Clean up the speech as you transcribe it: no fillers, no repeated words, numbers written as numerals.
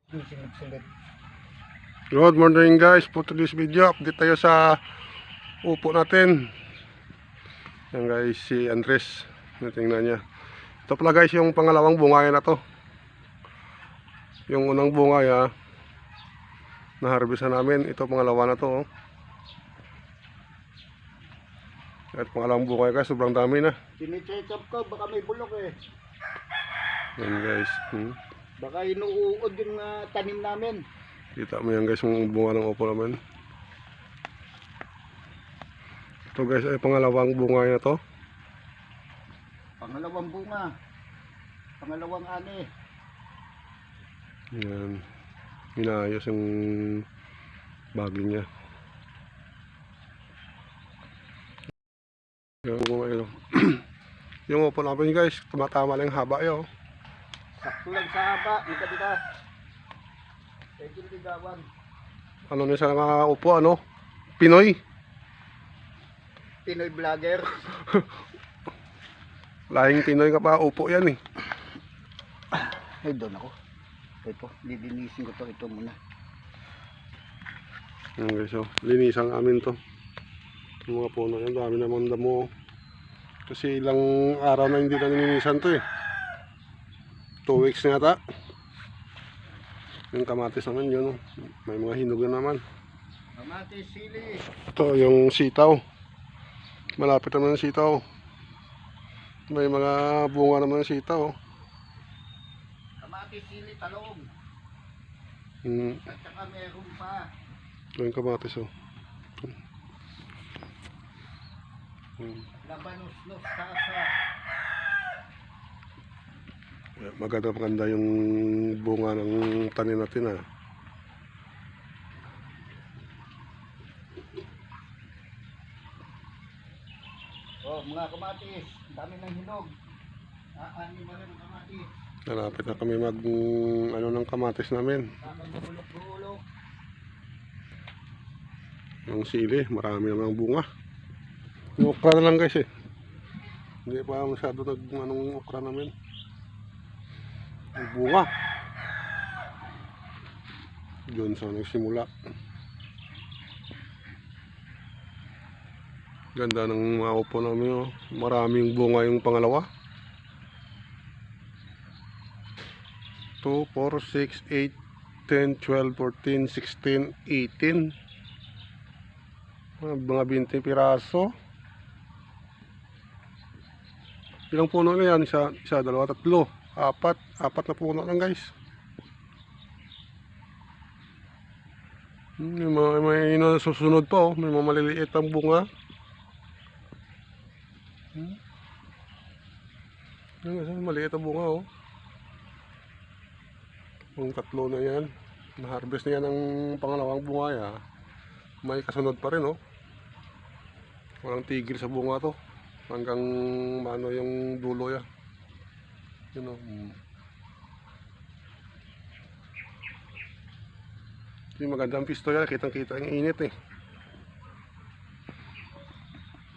Sunod-sunod. Good morning guys, for today's video update tayo sa upo natin. Yan guys, si Andres, tingnan niya. Ito pala guys yung pangalawang bungay na to. Yung unang bungay na-harvestan namin. Ito pangalawa na to. At pangalawang bungay guys, sobrang dami na. Sini-check up ko, baka may bulok eh. Yan guys, Baka inuuod yung tanim namin. kita mo yan guys yung bunga ng upo naman. Ito guys ay pangalawang bungay na to. Pangalawang bunga. Pangalawang ani. Yan, inaayos yung bagay niya. Yung bunga yun. Yung upo namin guys, tumatama lang yung haba yun. Sakto lang sa haba. Ika-ika. Pwede ligawan. Ano na sa mga upo, ano? Pinoy. Pinoy vlogger. Lahing Pinoy ka pa, upo yan eh. Ay, doon ako. Ito, lilinisin ko to. Ito muna. Yan guys, linisan amin to. Yung mga puno yan, dami naman damo. Kasi ilang araw na hindi na nilinisan to eh. 2 weeks na yata. Yung kamatis naman yun, may mga hinog na naman. Kamatis, sili. Ito yung sitaw. Malapit naman ang sitaw. May mga bunga naman ng sitaw. Kamatis, sili, talong. At saka meron pa. Ito yung kamatis Labanos, sasa. Maganda yung bunga ng tanim natin Oh, mga kamatis. Dami ng hinog. Ani mo rin kamatis. Malapit na kami mag ng kamatis namin. Bulok-bulok. Yung sili, marami namang bunga. Yung okra na lang guys eh. Hindi pa masyado anong okra namin. Yung bunga. Diyon sa nagsimula. Ganda ng mga upo namin Maraming bunga yung pangalawa. 2, 4, 6, 8, 10, 12, 14, 16, 18. Mga 20 piraso. Ilang puno na yan? Isa, dalawa, tatlo, apat na puno lang guys. May nasusunod pa may mga maliliit ang bunga. Maliit ang bunga Yung tatlo na yan, na-harvest na yan ang pangalawang bunga may kasunod pa rin walang tigil sa bunga to hanggang yung dulo yan. Yung magandang pisto yan, kitang kita yung init